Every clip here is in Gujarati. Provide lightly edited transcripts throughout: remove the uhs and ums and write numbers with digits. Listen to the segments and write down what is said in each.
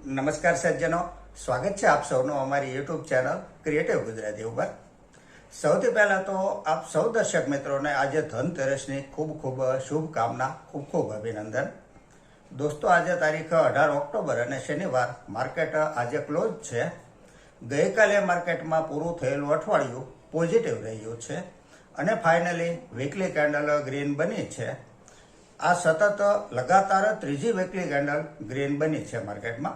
નમસ્કાર સજ્જનો, સ્વાગત છે આપ સૌનું અમારી યુટ્યુબ ચેનલ ક્રિએટિવ ગુજરાતી ઉપર. સૌથી પહેલાં તો આપ સૌ દર્શક મિત્રોને આજે ધનતેરસની ખૂબ ખૂબ શુભકામના, ખૂબ ખૂબ અભિનંદન. દોસ્તો, આજે તારીખ 18 ઓક્ટોબર અને શનિવાર માર્કેટ આજે ક્લોઝ છે. ગઈકાલે માર્કેટમાં પૂરું થયેલું અઠવાડિયું પોઝિટિવ રહ્યું છે અને ફાઇનલી વીકલી કેન્ડલ ગ્રીન બની છે. આ સતત લગાતાર ત્રીજી વીકલી કેન્ડલ ગ્રીન બની છે માર્કેટમાં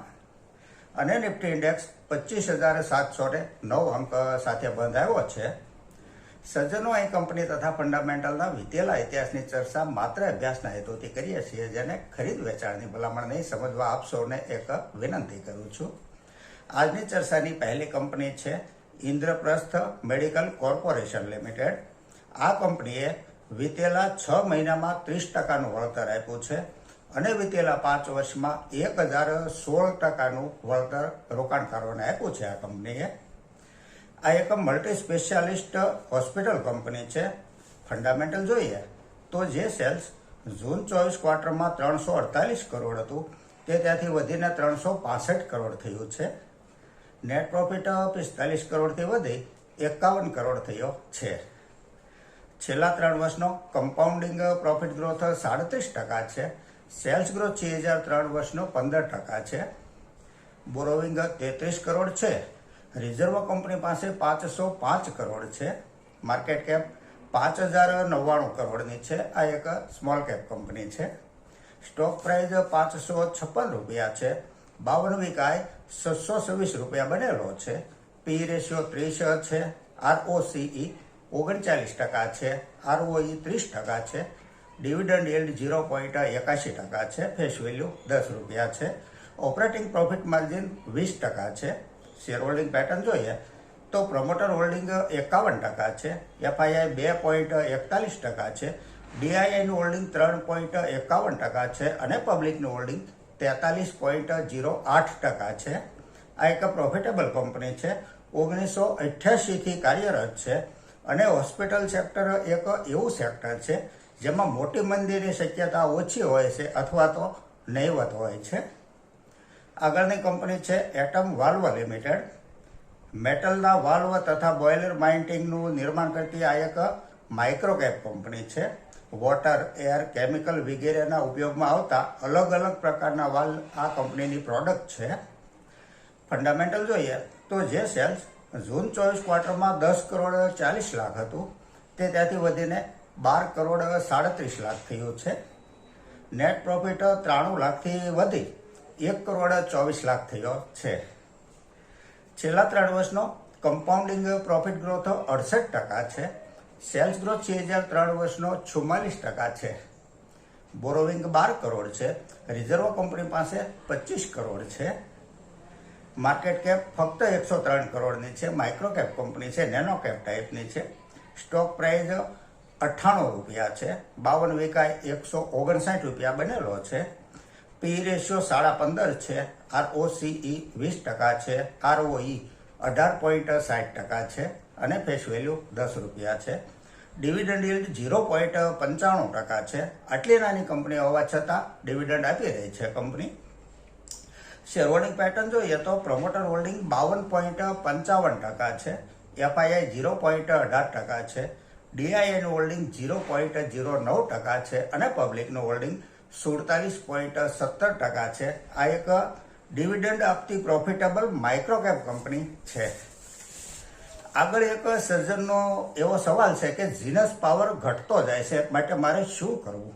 અને નિફ્ટી ઇન્ડેક્સ 25,709 અંક સાથે બંધ આવ્યો છે. સજ્જનો, અહીં કંપની તથા ફંડામેન્ટલના વિતેલા ઇતિહાસની ચર્ચા માત્ર અભ્યાસના હેતુથી કરીએ છીએ, જેને ખરીદ વેચાણની ભલામણ નહીં સમજવા આપ સૌને એક વિનંતી કરું છું. આજની ચર્ચાની પહેલી કંપની છે ઇન્દ્રપ્રસ્થ મેડિકલ કોર્પોરેશન લિમિટેડ. આ કંપનીએ વિતેલા 6 મહિનામાં 30% વળતર આપ્યું છે અને વિતેલા 5 વર્ષમાં 1,016% વળતર રોકાણકારોને આપ્યું છે. આ કંપનીએ આ એક મલ્ટી સ્પેશિયાલિસ્ટ હોસ્પિટલ કંપની છે. ફંડામેન્ટલ જોઈએ તો જે સેલ્સ જૂન 24 ક્વાર્ટરમાં 348 કરોડ હતું તે ત્યાંથી વધીને 365 કરોડ થયું છે. નેટ પ્રોફિટ 45 કરોડથી વધી 51 કરોડ થયો છે. છેલ્લા 3 વર્ષનો કમ્પાઉન્ડિંગ પ્રોફિટ ગ્રોથ 37% છે. સેલ્સ ગ્રોથ 3 વર્ષનો 15% છે. બોરોવિંગ 33 કરોડ છે. રિઝર્વ કંપની પાસે 505 કરોડ છે. માર્કેટ કેપ 5,099 કરોડની છે. આ એક સ્મોલ કેપ કંપની છે. સ્ટોક પ્રાઇસ 556 રૂપિયા છે. 52 વીકાય 626 રૂપિયા બનેલો છે. પી રેશિયો 30 છે. ROCE 39% છે. ROE 30% છે. ડિવિડન્ડ yield 0.81% છે. ફેસ વેલ્યુ 10 રૂપિયા છે. ઓપરેટિંગ પ્રોફિટ માર્જિન 20% છે. શેર હોલ્ડિંગ પેટર્ન જોઈએ તો પ્રમોટર હોલ્ડિંગ 51% છે. FII 2.41% છે. DIIનું હોલ્ડિંગ 3.51% છે અને પબ્લિકનું હોલ્ડિંગ 43.08% છે. આ એક પ્રોફિટેબલ કંપની છે. 1988 થી કાર્યરત છે અને હોસ્પિટલ સેક્ટર એક એવું સેક્ટર છે જેમાં મોટી મંદીની શક્યતા ઓછી હોય છે અથવા તો નહીવત હોય છે. આગળની કંપની છે એટમ વાલ્વ લિમિટેડ. મેટલના વાલ્વ તથા બોઇલર માઉન્ટિંગનું નિર્માણ કરતી આ એક માઇક્રો કેપ કંપની છે. વોટર, એર, કેમિકલ વગેરેના ઉપયોગમાં આવતા અલગ અલગ પ્રકારના વાલ્વ આ કંપનીની પ્રોડક્ટ છે. ફંડામેન્ટલ જોઈએ તો જે સેલ્સ જૂન 24 ક્વાર્ટરમાં 10 કરોડ 40 લાખ હતું તે ત્યાંથી વધીને 12 કરોડ 37 લાખ થયું છે. નેટ પ્રોફિટ 93 લાખથી વધી 1 કરોડ 24 લાખ થયો છે. છેલ્લા 3 વર્ષનો કમ્પાઉન્ડિંગ પ્રોફિટ ગ્રોથ 68% છે. સેલ્સ ગ્રોથ 3 વર્ષનો 44% છે. બોરોવિંગ 12 કરોડ છે. રિઝર્વ કંપની પાસે 25 કરોડ છે. માર્કેટ કેપ ફક્ત 103 કરોડની છે. માઇક્રો કેપ કંપની છે, નેનો કેપ ટાઈપની છે. સ્ટોક પ્રાઇસ 98 રૂપિયા છે. 52 વીકાય 159 રૂપિયા બનેલો છે. પી રેશિયો 15.5 છે. ROCE 20% છે. ROE 18.60% છે અને ફેસ વેલ્યુ 10 રૂપિયા છે. ડિવિડન્ડ yield 0.95% છે. આટલી નાની કંપની હોવા છતાં ડિવિડન્ડ આપી રહી છે કંપની. શેર હોલ્ડિંગ પેટર્ન જોઈએ તો પ્રમોટર હોલ્ડિંગ 52.55% છે. FII 0.18% છે. DIIનું હોલ્ડિંગ 0.09% છે અને પબ્લિકનું હોલ્ડિંગ 47.17% છે. આ એક ડિવિડન્ડ આપતી પ્રોફિટેબલ માઇક્રો કેપ કંપની છે. આગળ એક સર્જનનો એવો સવાલ છે કે ઝીનસ પાવર ઘટતો જાય છે, માટે મારે શું કરવું?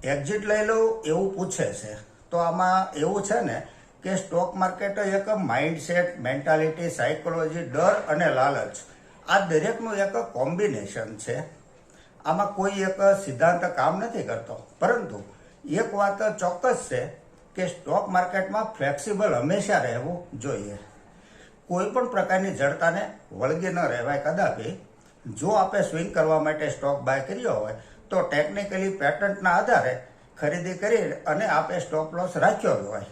એક્ઝિટ લઈ લઉં એવું પૂછે છે. તો આમાં એવું છે ને કે સ્ટોક માર્કેટ એક માઇન્ડસેટ, મેન્ટાલિટી, સાયકોલોજી, ડર અને લાલચ આ દરેકનું એક કોમ્બિનેશન છે. આમાં કોઈ એક સિદ્ધાંત કામ નથી કરતો, પરંતુ એક વાત ચોક્કસ છે કે સ્ટોક માર્કેટમાં ફ્લેક્સિબલ હંમેશા રહેવું જોઈએ. કોઈ પણ પ્રકારની જડતાને વળગી ન રહેવાય કદાપી. જો આપણે સ્વિંગ કરવા માટે સ્ટોક બાય કર્યો હોય તો ટેકનિકલી પેટર્નના આધારે ખરીદી કરી અને આપણે સ્ટોપ લોસ રાખ્યો હોય,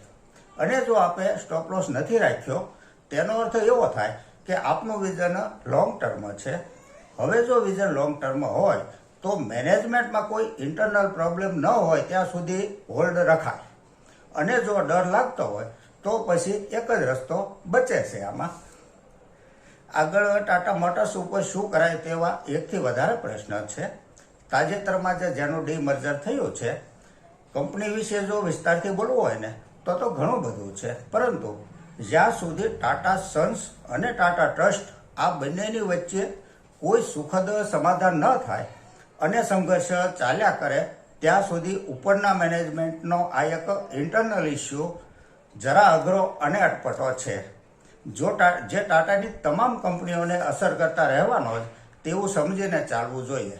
અને જો આપણે સ્ટોપ લોસ નથી રાખ્યો તેનો અર્થ એવો થાય કે આપનું વિઝન લોંગ ટર્મ છે. હવે જો વિઝન લોંગ ટર્મ હોય તો મેનેજમેન્ટમાં કોઈ ઇન્ટરનલ પ્રોબ્લેમ ન હોય ત્યાં સુધી હોલ્ડ રખાય, અને જો ડર લાગતો હોય તો પછી એક જ રસ્તો બચે છે આમાં. આગળ ટાટા મોટર્સ ઉપર શું કરાય તેવા એકથી વધારે પ્રશ્ન છે. તાજેતરમાં જેનું ડીમર્જર થયું છે, કંપની વિશે જો વિસ્તારથી બોલવું હોય ને તો ઘણું બધું છે, પરંતુ જ્યાં સુધી ટાટા સન્સ અને ટાટા ટ્રસ્ટ આ બંનેની વચ્ચે કોઈ સુખદ સમાધાન ન થાય અને સંઘર્ષ ચાલ્યા કરે ત્યાં સુધી ઉપરના મેનેજમેન્ટનો આ એક ઇન્ટરનલ ઇસ્યુ જરા અઘરો અને અટપટો છે, જે ટાટાની તમામ કંપનીઓને અસર કરતા રહેવાનો જ તેવું સમજીને ચાલવું જોઈએ.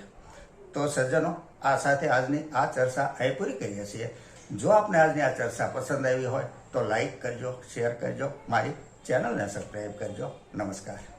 તો સજ્જનો, આ સાથે આજની આ ચર્ચા અહીં પૂરી કરીએ છીએ. જો આપને આજની આ ચર્ચા પસંદ આવી હોય તો લાઈક કરજો, શેર કરજો, મારી ચેનલને સબસ્ક્રાઈબ કરજો. નમસ્કાર.